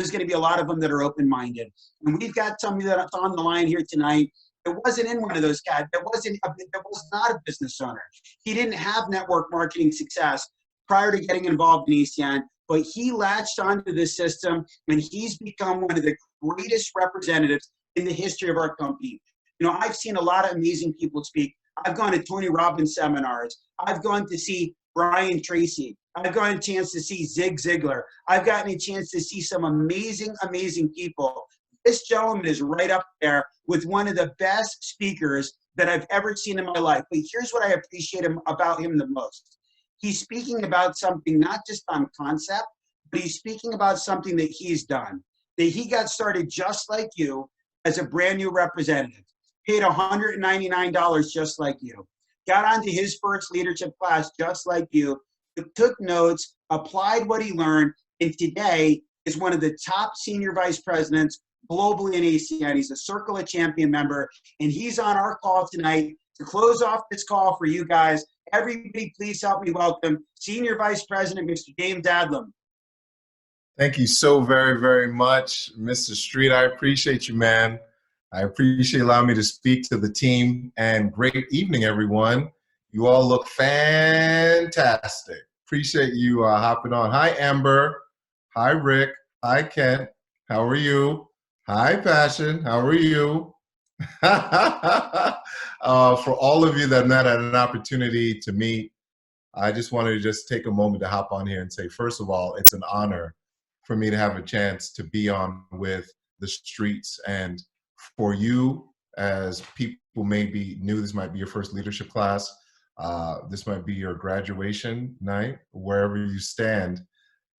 there's going to be a lot of them that are open-minded. And we've got somebody that's on the line here tonight that wasn't in one of those guys, that was not a business owner. He didn't have network marketing success prior to getting involved in ECN, but he latched onto this system, and he's become one of the greatest representatives in the history of our company. You know, I've seen a lot of amazing people speak. I've gone to Tony Robbins seminars. I've gone to see Brian Tracy. I've gotten a chance to see Zig Ziglar. I've gotten a chance to see some amazing, amazing people. This gentleman is right up there with one of the best speakers that I've ever seen in my life. But here's what I appreciate about him the most. He's speaking about something not just on concept, but he's speaking about something that he's done. That he got started just like you as a brand new representative. Paid $199 just like you. Got onto his first leadership class just like you. Took notes, applied what he learned, and today is one of the top senior vice presidents globally in ACN. He's a Circle of Champion member, and he's on our call tonight to close off this call for you guys. Everybody, please help me welcome Senior Vice President, Mr. James Adlam. Thank you so very, very much, Mr. Street. I appreciate you, man. I appreciate allowing me to speak to the team, and great evening, everyone. You all look fantastic. Appreciate you hopping on. Hi, Amber. Hi, Rick. Hi, Kent. How are you? Hi, Passion. How are you? For all of you that have not had an opportunity to meet, I just wanted to just take a moment to hop on here and say, first of all, it's an honor for me to have a chance to be on with the Streets. And for you, as people may be new, this might be your first leadership class. This might be your graduation night, wherever you stand.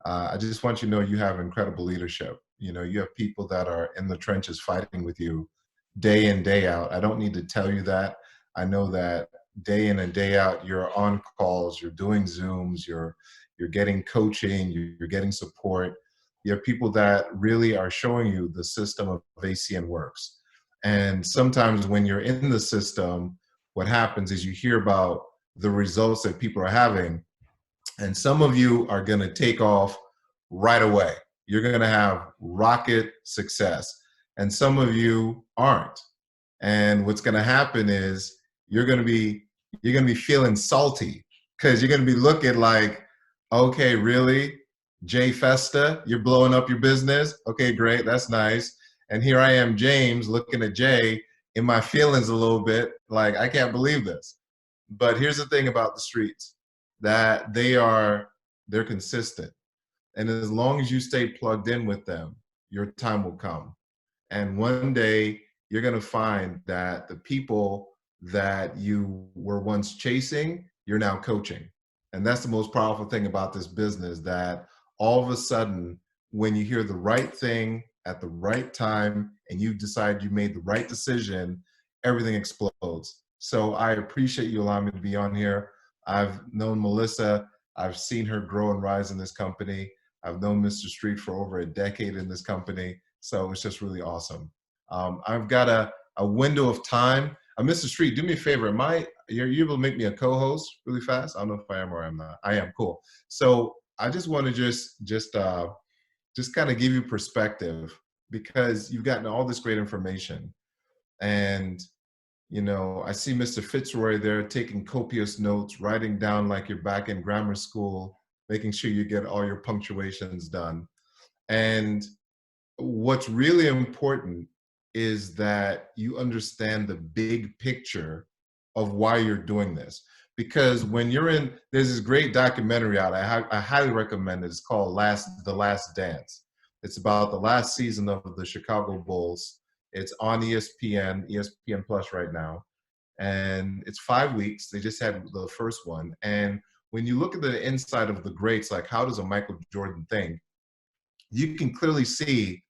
I just want you to know you have incredible leadership. You know, you have people that are in the trenches fighting with you day in, day out. I don't need to tell you that. I know that day in and day out, you're on calls, you're doing Zooms, you're getting coaching, you're getting support. You have people that really are showing you the system of ACN works. And sometimes when you're in the system, what happens is you hear about the results that people are having, and some of you are going to take off right away. You're going to have rocket success, and some of you aren't. And what's going to happen is you're going to be feeling salty, because you're going to be looking like, okay, really, Jay Festa, you're blowing up your business. Okay, great, that's nice. And here I am, James, looking at Jay in my feelings a little bit, like, I can't believe this. But here's the thing about the Streets, that they're consistent. And as long as you stay plugged in with them, your time will come. And one day you're going to find that the people that you were once chasing, you're now coaching. And that's the most powerful thing about this business, that all of a sudden, when you hear the right thing at the right time and you decide you made the right decision, everything explodes. So I appreciate you allowing me to be on here. I've known Melissa. I've seen her grow and rise in this company. I've known Mr. Street for over a decade in this company. So it's just really awesome. I've got a window of time. Mr. Street, do me a favor. You're able to make me a co-host really fast? I don't know if I am or I'm not. I am, cool. So I just want to just kind of give you perspective, because you've gotten all this great information. And you know, I see Mr. Fitzroy there taking copious notes, writing down like you're back in grammar school, making sure you get all your punctuations done. And what's really important is that you understand the big picture of why you're doing this. Because when there's this great documentary out, I highly recommend it. It's called The Last Dance. It's about the last season of the Chicago Bulls. It's on ESPN Plus right now. And it's 5 weeks. They just had the first one. And when you look at the inside of the greats, like how does a Michael Jordan think, you can clearly see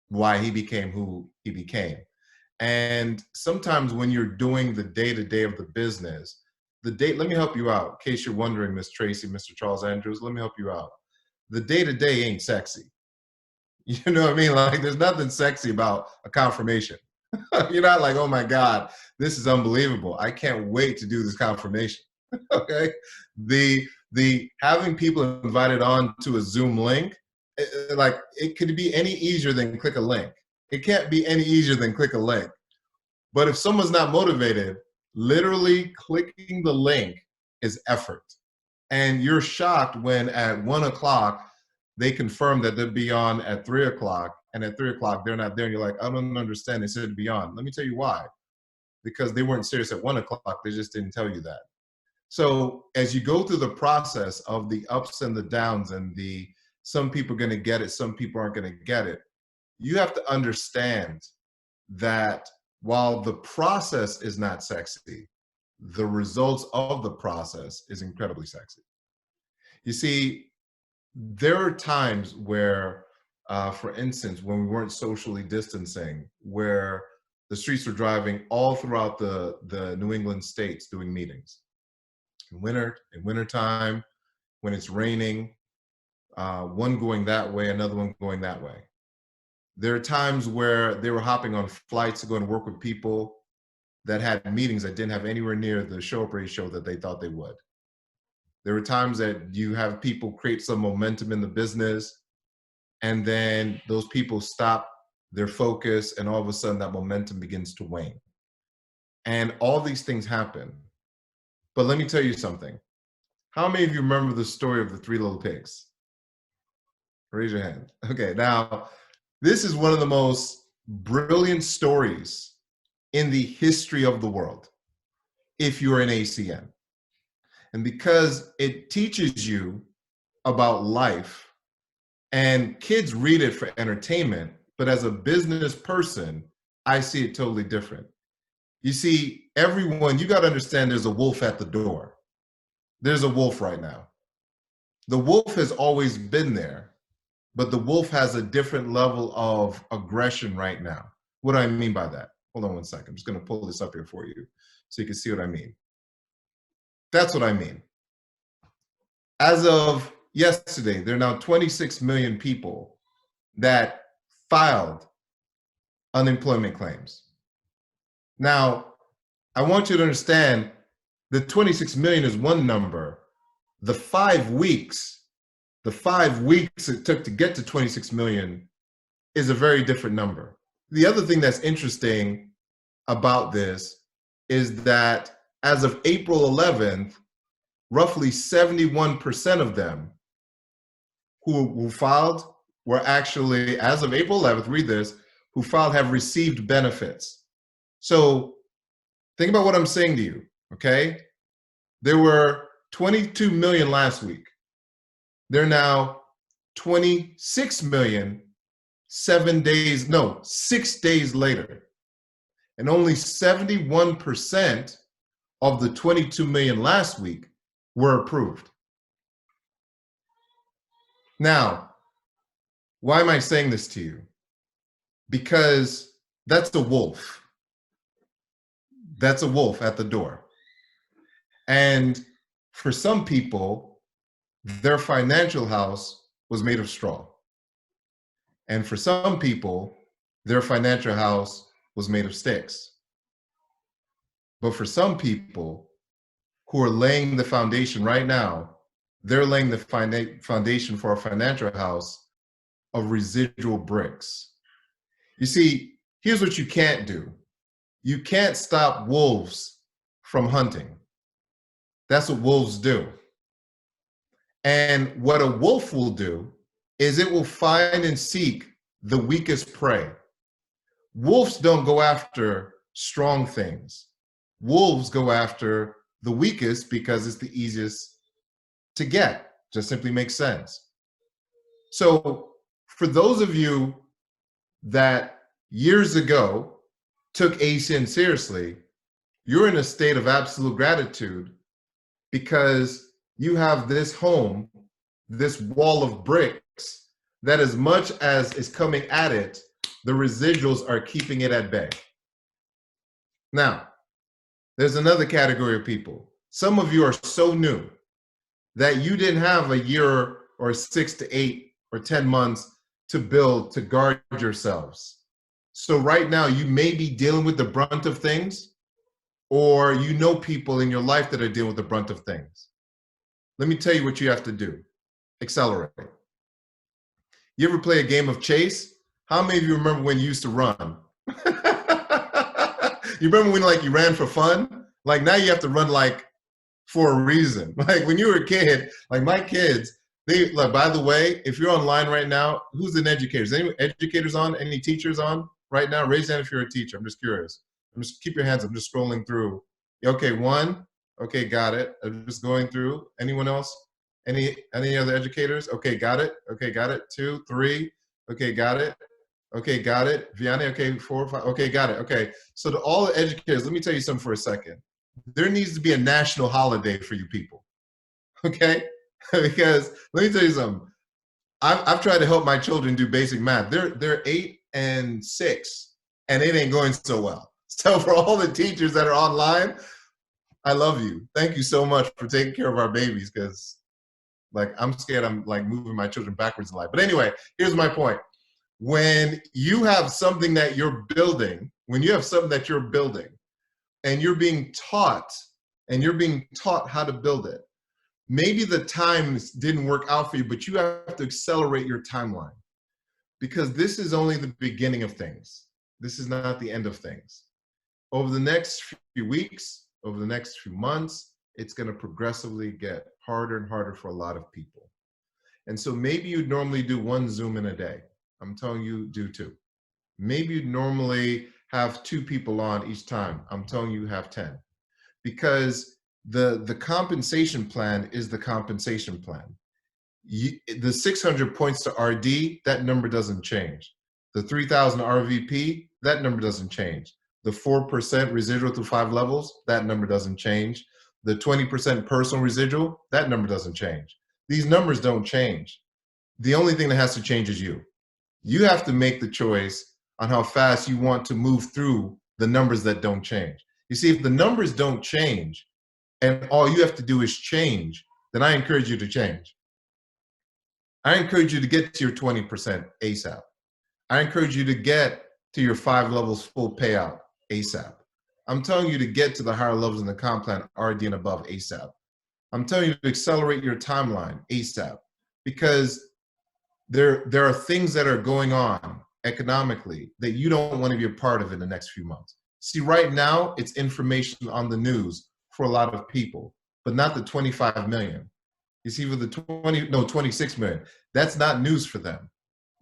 why he became who he became. And sometimes when you're doing the day-to-day of the business, let me help you out. In case you're wondering, Miss Tracy, Mr. Charles Andrews, let me help you out. The day-to-day ain't sexy. You know what I mean? Like, there's nothing sexy about a confirmation. You're not like, oh my God, this is unbelievable. I can't wait to do this confirmation. Okay? The having people invited on to a Zoom link, like, it could be any easier than click a link. It can't be any easier than click a link. But if someone's not motivated, literally clicking the link is effort. And you're shocked when at 1 o'clock, they confirm that they'll be on at 3 o'clock, and at 3 o'clock, they're not there. And you're like, I don't understand. They said to be on. Let me tell you why. Because they weren't serious at 1 o'clock. They just didn't tell you that. So as you go through the process of the ups and the downs and the some people are going to get it, some people aren't going to get it, you have to understand that while the process is not sexy, the results of the process is incredibly sexy. You see, there are times where, for instance, when we weren't socially distancing, where the streets were driving all throughout the New England states doing meetings. In wintertime, when it's raining, one going that way, another one going that way. There are times where they were hopping on flights to go and work with people that had meetings that didn't have anywhere near the show-up ratio that they thought they would. There were times that you have people create some momentum in the business, and then those people stop their focus, and all of a sudden that momentum begins to wane. And all these things happen. But let me tell you something. How many of you remember the story of the three little pigs? Raise your hand. Okay, now, this is one of the most brilliant stories in the history of the world, if you're an ACN. And because it teaches you about life, and kids read it for entertainment, but as a business person, I see it totally different. You see, everyone, you got to understand there's a wolf at the door. There's a wolf right now. The wolf has always been there, but the wolf has a different level of aggression right now. What do I mean by that? Hold on one second. I'm just going to pull this up here for you so you can see what I mean. That's what I mean. As of yesterday, there are now 26 million people that filed unemployment claims. Now, I want you to understand the 26 million is one number. The 5 weeks it took to get to 26 million is a very different number. The other thing that's interesting about this is that as of April 11th, roughly 71% of them who filed were actually, as of April 11th, read this, who filed have received benefits. So think about what I'm saying to you, okay? There were 22 million last week. They're now 26 million 6 days later. And only 71% of the 22 million last week were approved. Now, why am I saying this to you? Because that's the wolf. That's a wolf at the door. And for some people, their financial house was made of straw. And for some people, their financial house was made of sticks. But for some people who are laying the foundation right now, they're laying the foundation for a financial house of residual bricks. You see, here's what you can't do. You can't stop wolves from hunting. That's what wolves do. And what a wolf will do is it will find and seek the weakest prey. Wolves don't go after strong things. Wolves go after the weakest because it's the easiest to get. Just simply makes sense. So for those of you that years ago took ACN seriously, you're in a state of absolute gratitude because you have this home, this wall of bricks, that as much as is coming at it, the residuals are keeping it at bay. Now, there's another category of people. Some of you are so new that you didn't have a year or 6 to 8 or 10 months to build, to guard yourselves. So right now you may be dealing with the brunt of things, or you know people in your life that are dealing with the brunt of things. Let me tell you what you have to do. Accelerate. You ever play a game of chase? How many of you remember when you used to run? You remember when like you ran for fun? Like now you have to run like for a reason. Like when you were a kid, like my kids, they like, by the way, if you're online right now, who's an educator? Is any educators on? Any teachers on right now? Raise your hand if you're a teacher. I'm just curious. I'm just keep your hands. I'm just scrolling through. Okay, one. Okay, got it. I'm just going through. Anyone else? Any other educators? Okay, got it. Okay, got it. 2, 3. Okay, got it. Okay, got it. Vianney, okay, 4, 5. Okay, got it. Okay, so to all the educators, let me tell you something for a second. There needs to be a national holiday for you people, okay? Because let me tell you something. I've tried to help my children do basic math. They're 8 and 6, and it ain't going so well. So for all the teachers that are online, I love you. Thank you so much for taking care of our babies, because like I'm scared I'm like moving my children backwards in life. But anyway, here's my point. When you have something that you're building, and you're being taught how to build it, maybe the times didn't work out for you, but you have to accelerate your timeline, because this is only the beginning of things. This is not the end of things. Over the next few weeks, over the next few months, it's going to progressively get harder and harder for a lot of people. And so maybe you'd normally do 1 Zoom in a day. I'm telling you, do 2. Maybe you'd normally have 2 people on each time. I'm telling you, have 10. Because the compensation plan is the compensation plan. The 600 points to RD, that number doesn't change. The 3,000 RVP, that number doesn't change. The 4% residual through 5 levels, that number doesn't change. The 20% personal residual, that number doesn't change. These numbers don't change. The only thing that has to change is you. You have to make the choice on how fast you want to move through the numbers that don't change. You see, if the numbers don't change and all you have to do is change, then I encourage you to change. I encourage you to get to your 20% ASAP. I encourage you to get to your 5 levels full payout ASAP. I'm telling you to get to the higher levels in the comp plan, RD and above ASAP. I'm telling you to accelerate your timeline ASAP, because there are things that are going on economically that you don't want to be a part of in the next few months. See, right now, it's information on the news for a lot of people, but not the 25 million. You see, with the 26 million, that's not news for them.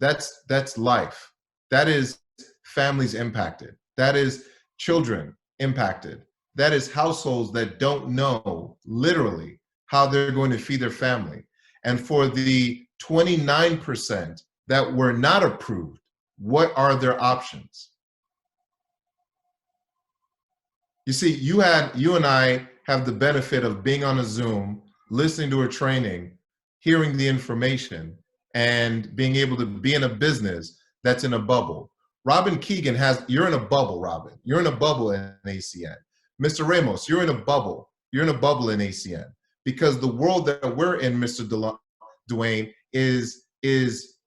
That's life. That is families impacted. That is children impacted. That is households that don't know literally how they're going to feed their family. And for the 29% that were not approved, what are their options? You see, you and I have the benefit of being on a Zoom, listening to a training, hearing the information, and being able to be in a business that's in a bubble. Robin Keegan you're in a bubble, Robin. You're in a bubble in ACN. Mr. Ramos, you're in a bubble. You're in a bubble in ACN. Because the world that we're in, Mr. Dwayne, is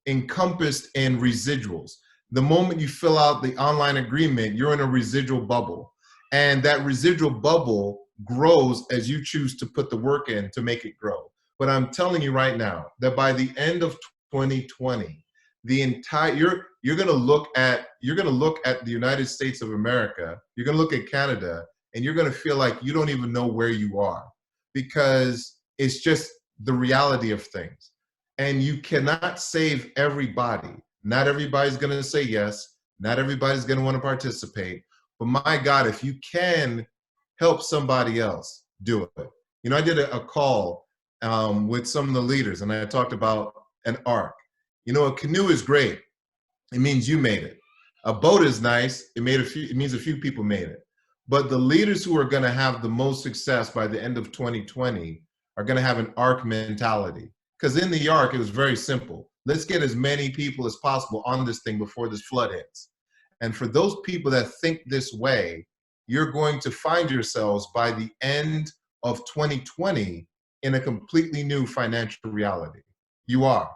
encompassed in residuals. The moment you fill out the online agreement, you're in a residual bubble. And that residual bubble grows as you choose to put the work in to make it grow. But I'm telling you right now that by the end of 2020, you're going to look at the United States of America, you're going to look at Canada, and you're going to feel like you don't even know where you are, because it's just the reality of things. And you cannot save everybody. Not everybody's going to say yes. Not everybody's going to want to participate. But my God, if you can help somebody else, do it. You know, I did a call with some of the leaders, and I talked about an arc. You know, a canoe is great. It means you made it. A boat is nice. It means a few people made it. But the leaders who are going to have the most success by the end of 2020 are going to have an arc mentality. Because in the arc, it was very simple. Let's get as many people as possible on this thing before this flood hits. And for those people that think this way, you're going to find yourselves by the end of 2020 in a completely new financial reality. You are.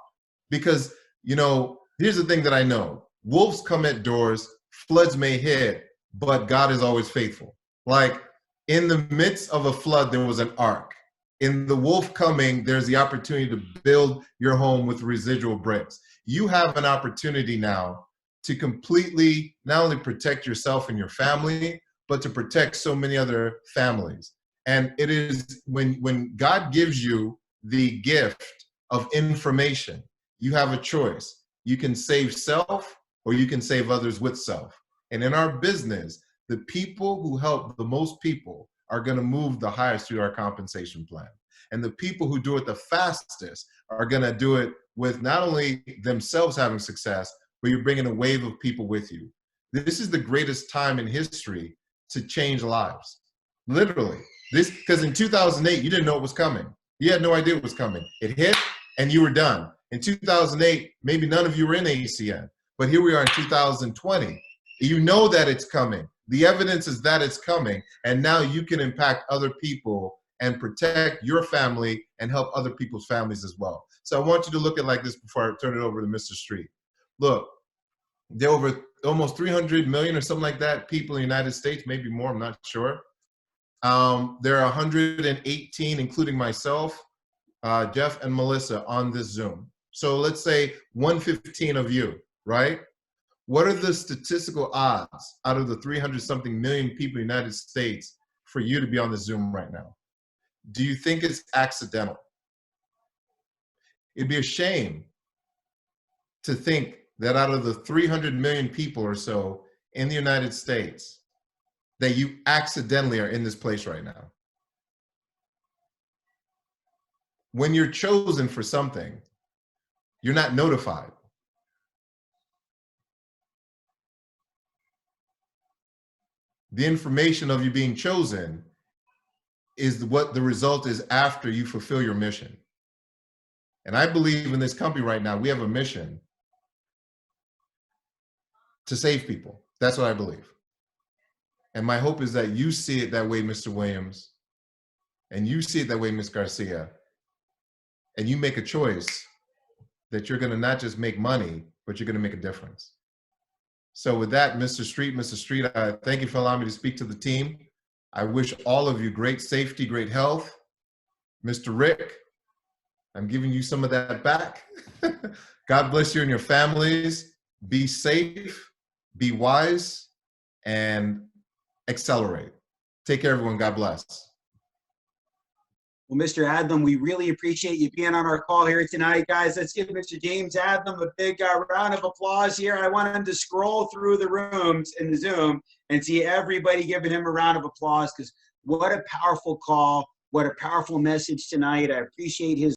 Because, you know, here's the thing that I know. Wolves come at doors, floods may hit, but God is always faithful. Like in the midst of a flood, there was an ark. In the wolf coming, there's the opportunity to build your home with residual bricks. You have an opportunity now to completely not only protect yourself and your family, but to protect so many other families. And it is when God gives you the gift of information, you have a choice. You can save self or you can save others with self. And in our business, the people who help the most people are going to move the highest through our compensation plan. And the people who do it the fastest are going to do it with not only themselves having success, but you're bringing a wave of people with you. This is the greatest time in history to change lives. Literally. Because in 2008, you didn't know it was coming. You had no idea it was coming. It hit and you were done. In 2008, maybe none of you were in ACN, but here we are in 2020. You know that it's coming. The evidence is that it's coming, and now you can impact other people and protect your family and help other people's families as well. So I want you to look at it like this before I turn it over to Mr. Street. Look, there are over almost 300 million or something like that people in the United States, maybe more, I'm not sure. There are 118, including myself, Jeff and Melissa on this Zoom. So let's say 115 of you, right? What are the statistical odds out of the 300 something million people in the United States for you to be on the Zoom right now? Do you think it's accidental? It'd be a shame to think that out of the 300 million people or so in the United States, that you accidentally are in this place right now. When you're chosen for something, you're not notified. The information of you being chosen is what the result is after you fulfill your mission. And I believe in this company right now, we have a mission to save people. That's what I believe. And my hope is that you see it that way, Mr. Williams, and you see it that way, Ms. Garcia, and you make a choice that you're going to not just make money, but you're going to make a difference. So with that, Mr. Street, I thank you for allowing me to speak to the team. I wish all of you great safety, great health. Mr. Rick, I'm giving you some of that back. God bless you and your families. Be safe, be wise, and accelerate. Take care, everyone. God bless. Well, Mr. Adlam, we really appreciate you being on our call here tonight. Guys, let's give Mr. James Adlam a big round of applause here. I want him to scroll through the rooms in the Zoom and see everybody giving him a round of applause, because what a powerful call, what a powerful message tonight. I appreciate his